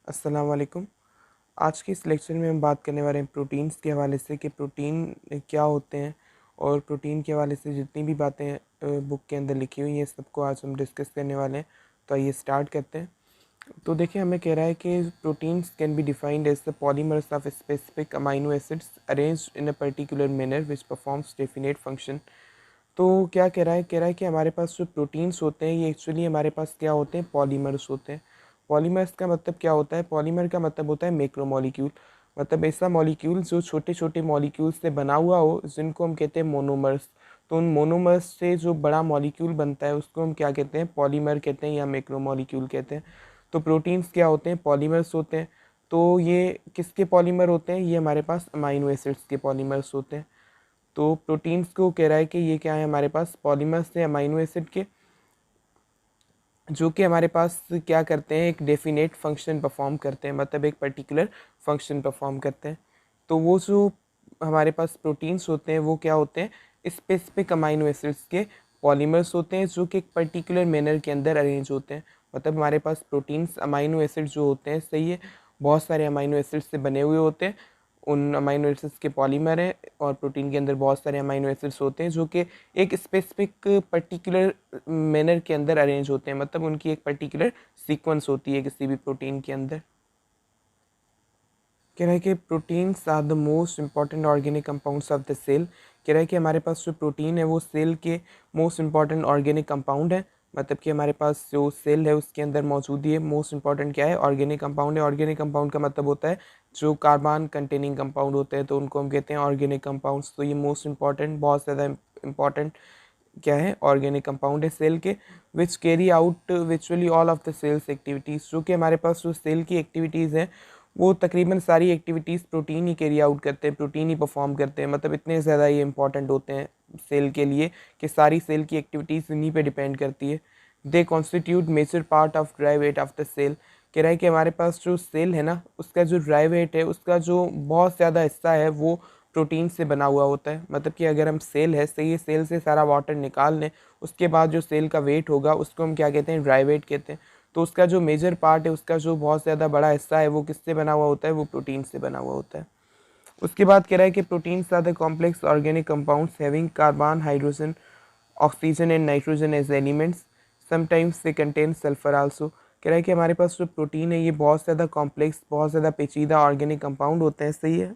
अस्सलाम वालेकुम। आज के इस लेक्चर में हम बात करने वाले हैं प्रोटीन्स के हवाले से कि प्रोटीन क्या होते हैं और प्रोटीन के हवाले से जितनी भी बातें बुक के अंदर लिखी हुई हैं सबको आज हम डिस्कस करने वाले हैं। तो आइए स्टार्ट करते हैं। तो देखिए हमें कह रहा है कि proteins can be defined as the polymers of specific amino acids arranged in a particular manner which performs definite function. तो क्या कह रहा है कि हमारे पास जो प्रोटीन्स होते हैं ये एक्चुअली हमारे पास क्या होते हैं, पॉलीमर्स होते हैं। पॉलीमर्स का मतलब क्या होता है? पॉलीमर का मतलब होता है मैक्रोमोलिक्यूल, मतलब ऐसा मॉलिक्यूल जो छोटे छोटे मॉलिक्यूल से बना हुआ हो जिनको हम कहते हैं मोनोमर्स। तो उन मोनोमर्स से जो बड़ा मॉलिक्यूल बनता है उसको हम क्या कहते हैं? पॉलीमर कहते हैं या मैक्रोमोलिक्यूल कहते हैं। तो प्रोटीन्स क्या होते हैं? पॉलीमर्स होते हैं। तो ये किसके पॉलीमर होते हैं? ये हमारे पास अमाइनो एसिड्स के पॉलीमर्स होते हैं। तो प्रोटीन्स को कह रहा है कि ये क्या है, हमारे पास पॉलीमर्स हैं अमाइनो एसिड के, जो कि हमारे पास क्या करते हैं, एक डेफिनेट फंक्शन परफॉर्म करते हैं, मतलब एक पर्टिकुलर फंक्शन परफॉर्म करते हैं। तो वो जो हमारे पास प्रोटीन्स होते हैं वो क्या होते हैं? स्पेसिफिक अमाइनो एसिड्स के पॉलीमर्स होते हैं जो कि एक पर्टिकुलर मैनर के अंदर अरेंज होते हैं। मतलब हमारे पास प्रोटीन्स अमाइनो एसिड जो होते हैं, सही है, बहुत सारे अमाइनो एसिड से बने हुए होते हैं। उन अमाइनो एसिड्स के पॉलीमर हैं और प्रोटीन के अंदर बहुत सारे अमाइनो एसिड्स होते हैं जो कि एक स्पेसिफिक पर्टिकुलर मैनर के अंदर अरेंज होते हैं, मतलब उनकी एक पर्टिकुलर सीक्वेंस होती है किसी भी प्रोटीन के अंदर। कह रहा है कि proteins are the most important organic compounds of the cell. कह रहा है कि हमारे पास जो प्रोटीन है वो सेल के मोस्ट इंपॉर्टेंट ऑर्गेनिक कंपाउंड है। मतलब कि हमारे पास जो सेल है उसके अंदर मौजूद है मोस्ट इंपॉर्टेंट क्या है? ऑर्गेनिक कंपाउंड है। ऑर्गेनिक कंपाउंड का मतलब होता है जो कार्बन कंटेनिंग कंपाउंड होते हैं, तो उनको हम कहते हैं ऑर्गेनिक कंपाउंड्स। तो ये मोस्ट इंपॉर्टेंट, बहुत ज़्यादा इंपॉर्टेंट क्या है? ऑर्गेनिक कंपाउंड है सेल के, विच कैरी आउट विचुअली all of the cell's activities. जो कि हमारे पास जो सेल की एक्टिविटीज़ हैं वो तकरीबन सारी एक्टिविटीज़ प्रोटीन ही कैरी आउट करते हैं, प्रोटीन ही परफॉर्म करते हैं। मतलब इतने ज़्यादा ये इंपॉर्टेंट होते हैं सेल के लिए कि सारी सेल की एक्टिविटीज़ इन्हीं पे डिपेंड करती है। They constitute major part of dry weight of the cell. कह रहा है कि हमारे पास जो सेल है ना उसका जो ड्राई वेट है उसका जो बहुत ज़्यादा हिस्सा है वो प्रोटीन से बना हुआ होता है। मतलब कि अगर हम सेल है, सही है, सेल से सारा वाटर निकाल लें, उसके बाद जो सेल का वेट होगा उसको हम क्या कहते हैं? ड्राई वेट कहते हैं। तो उसका जो मेजर पार्ट है, उसका जो बहुत ज़्यादा बड़ा हिस्सा है वो किससे बना हुआ होता है? वो प्रोटीन से बना हुआ होता है। उसके बाद कह रहा है कि proteins are the complex organic compounds having carbon, hydrogen, oxygen and nitrogen as elements. Sometimes they contain sulphur also. कह रहा है कि हमारे पास जो प्रोटीन है ये बहुत ज़्यादा कॉम्प्लेक्स, बहुत ज़्यादा पेचीदा ऑर्गेनिक कंपाउंड होते हैं, सही है,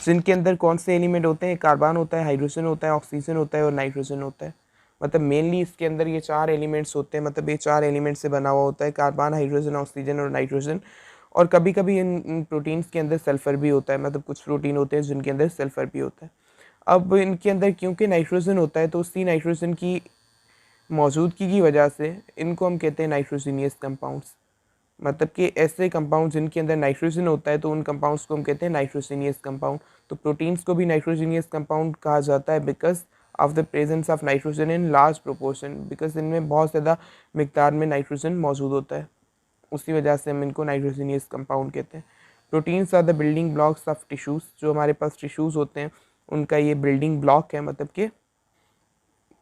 जिनके अंदर कौन से एलिमेंट होते हैं? कार्बन होता है, हाइड्रोजन होता है, ऑक्सीजन होता है और नाइट्रोजन होता है। मतलब मेनली इसके अंदर ये चार एलिमेंट्स होते हैं, मतलब ये चार एलिमेंट से बना हुआ होता है, कार्बन, हाइड्रोजन, ऑक्सीजन और नाइट्रोजन। और कभी कभी इन प्रोटीन्स के अंदर सल्फर भी होता है, मतलब कुछ प्रोटीन होते हैं जिनके अंदर सल्फर भी होता है। अब इनके अंदर क्योंकि नाइट्रोजन होता है तो उसी नाइट्रोजन की मौजूदगी की वजह से इनको हम कहते हैं नाइट्रोजीनियस कंपाउंड्स। मतलब कि ऐसे कंपाउंड जिनके अंदर नाइट्रोजन होता है तो उन कंपाउंड्स को हम कहते हैं नाइट्रोजीनियस कंपाउंड। तो प्रोटीन्स को भी नाइट्रोजीनियस कंपाउंड कहा जाता है because of the presence of nitrogen in large proportion, because इनमें बहुत ज़्यादा मिकदार में नाइट्रोजन मौजूद होता है, उसी वजह से हम इनको नाइट्रोजीनियस कंपाउंड कहते हैं। Proteins are the building blocks of tissues. जो हमारे पास टिश्यूज़ होते हैं उनका ये बिल्डिंग ब्लॉक है, मतलब कि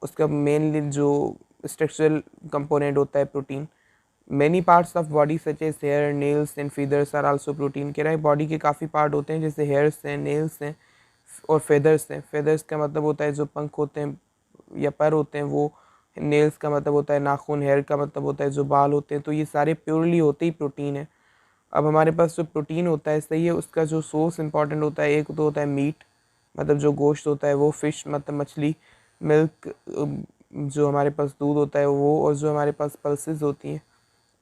उसका मेनली जो स्ट्रक्चरल कंपोनेंट होता है protein. Many parts of body such as hair, nails and feathers are also protein. कह रहा है बॉडी के काफ़ी पार्ट होते हैं जैसे हेयर्स हैं, नेल्स हैं और फेदर्स हैं। फेदर्स का मतलब होता है जो पंख होते हैं या पर होते हैं वो। नेल्स का मतलब होता है नाखून, हेयर का मतलब होता है जो बाल होते हैं। तो ये सारे प्योरली होते ही प्रोटीन है। अब हमारे पास जो प्रोटीन होता है, सही है, उसका जो सोर्स इंपॉर्टेंट होता है, एक तो होता है मीट, मतलब जो गोश्त होता है वो, फिश मतलब मछली, मिल्क जो हमारे पास दूध होता है वो, और जो हमारे पास पल्सेस होती हैं,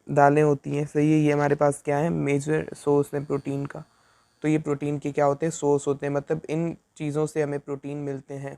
दालें होती हैं, सही है, ये हमारे पास क्या है? मेजर सोर्स है प्रोटीन का। तो ये प्रोटीन के क्या होते हैं? सोर्स होते हैं, मतलब इन चीज़ों से हमें प्रोटीन मिलते हैं।